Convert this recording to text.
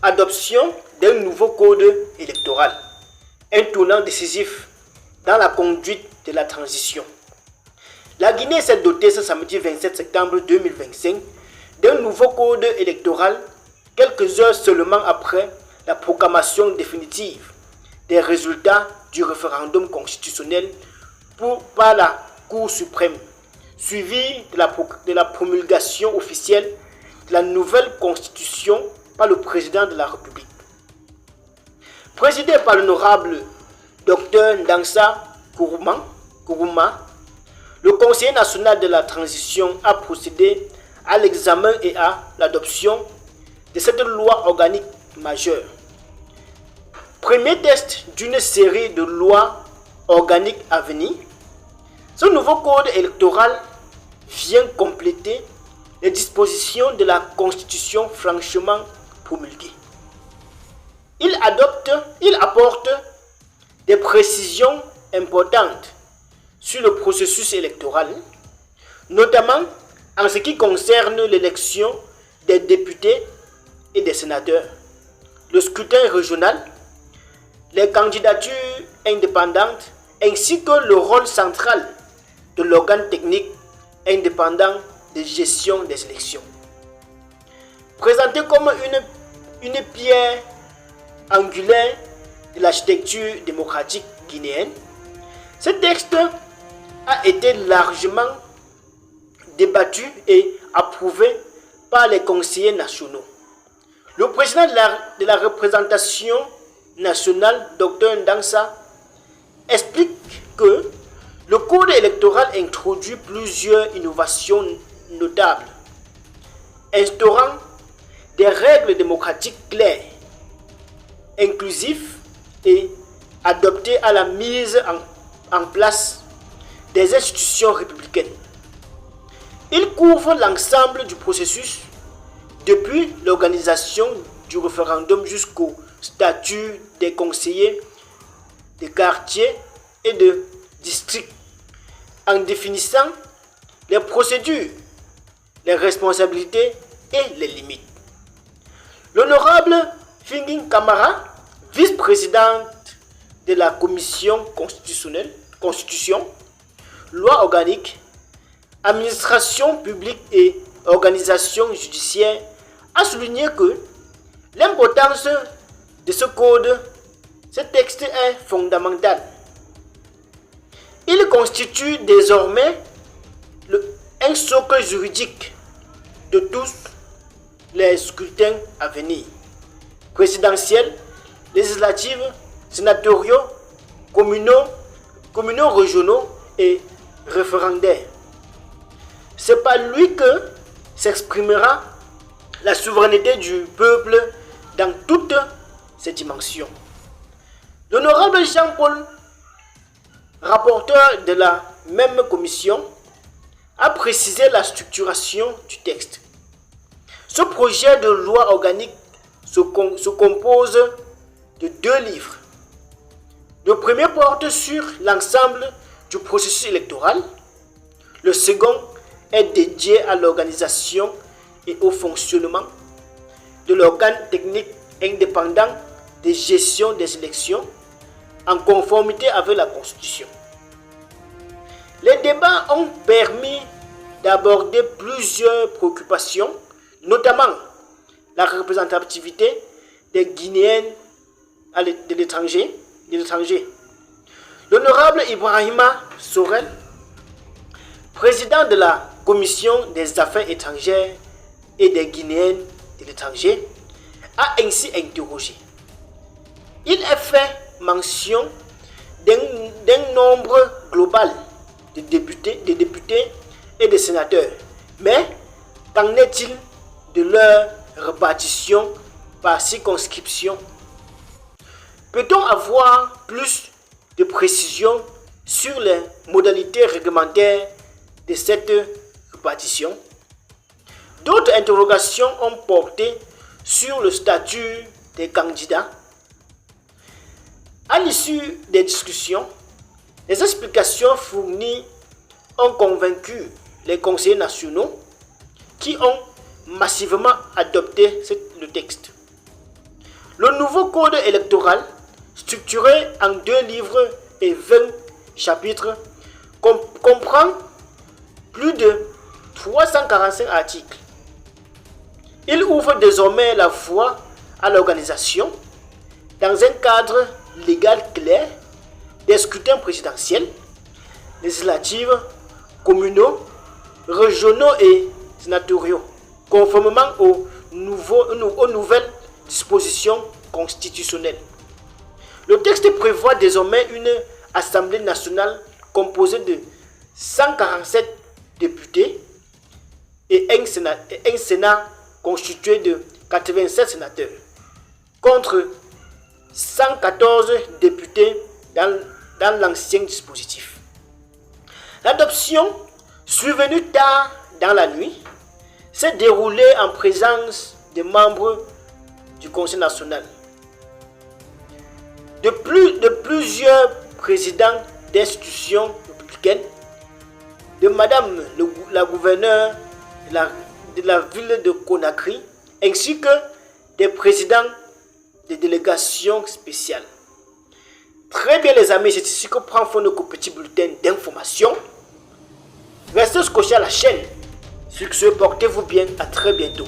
Adoption d'un nouveau code électoral, un tournant décisif dans la conduite de la transition. La Guinée s'est dotée ce samedi 27 septembre 2025 d'un nouveau code électoral quelques heures seulement après la proclamation définitive des résultats du référendum constitutionnel par la Cour suprême, suivi de la promulgation officielle de la nouvelle constitution par le président de la République. Présidé par l'honorable Dr Ndangsar Kourouma, le Conseil national de la transition a procédé à l'examen et à l'adoption de cette loi organique majeure. Premier test d'une série de lois organiques à venir, ce nouveau code électoral vient compléter les dispositions de la Constitution franchement promulguée. Il apporte des précisions importantes sur le processus électoral, notamment en ce qui concerne l'élection des députés et des sénateurs, le scrutin régional, les candidatures indépendantes ainsi que le rôle central de l'organe technique indépendant de gestion des élections. Présenté comme une pierre angulaire de l'architecture démocratique guinéenne, ce texte a été largement débattu et approuvé par les conseillers nationaux. Le président de la représentation nationale, Dr Ndangsar, explique que le code électoral introduit plusieurs innovations notables, instaurant des règles démocratiques claires, inclusives et adaptées à la mise en place des institutions républicaines. Il couvre l'ensemble du processus, depuis l'organisation du référendum jusqu'au statut des conseillers de quartier et de district, en définissant les procédures, les responsabilités et les limites. L'honorable Fingin Kamara, vice-présidente de la Commission Constitution, Loi organique, Administration publique et organisation judiciaire, a souligné que l'importance de ce texte est fondamentale. Il constitue désormais un socle juridique de tous les scrutins à venir, présidentiels, législatifs, sénatoriaux, communaux, régionaux et référendaires. C'est par lui que s'exprimera la souveraineté du peuple dans toutes ses dimensions. L'honorable Jean-Paul, rapporteur de la même commission, a précisé la structuration du texte. Ce projet de loi organique se compose de 2 livres. Le premier porte sur l'ensemble du processus électoral. Le second est dédié à l'organisation et au fonctionnement de l'organe technique indépendant de gestion des élections en conformité avec la Constitution. Les débats ont permis d'aborder plusieurs préoccupations, notamment la représentativité des Guinéens de l'étranger. L'honorable Ibrahima Sorel, président de la Commission des affaires étrangères et des Guinéens de l'étranger, a ainsi interrogé. Il est fait mention d'un nombre global de députés et de sénateurs. Mais qu'en est-il de leur répartition par circonscription? Peut-on avoir plus de précisions sur les modalités réglementaires de cette répartition? D'autres interrogations ont porté sur le statut des candidats. À l'issue des discussions, les explications fournies ont convaincu les conseillers nationaux qui ont massivement adopté le texte. Le nouveau code électoral, structuré en 2 livres et 20 chapitres, comprend plus de 345 articles. Il ouvre désormais la voie à l'organisation, dans un cadre légal clair, des scrutins présidentiels, législatifs, communaux, régionaux et sénatoriaux, conformément aux nouvelles dispositions constitutionnelles. Le texte prévoit désormais une Assemblée nationale composée de 147 députés et un Sénat constitué de 87 sénateurs, contre 114 députés dans l'ancien dispositif. L'adoption, survenue tard dans la nuit, s'est déroulée en présence des membres du Conseil national, de plusieurs présidents d'institutions républicaines, de Madame la gouverneure de la ville de Conakry, ainsi que des présidents des délégations spéciales. Très bien les amis, c'est ici que prend fin notre petit bulletin d'information. Restez scotchés à la chaîne. Sur ce, portez-vous bien, à très bientôt.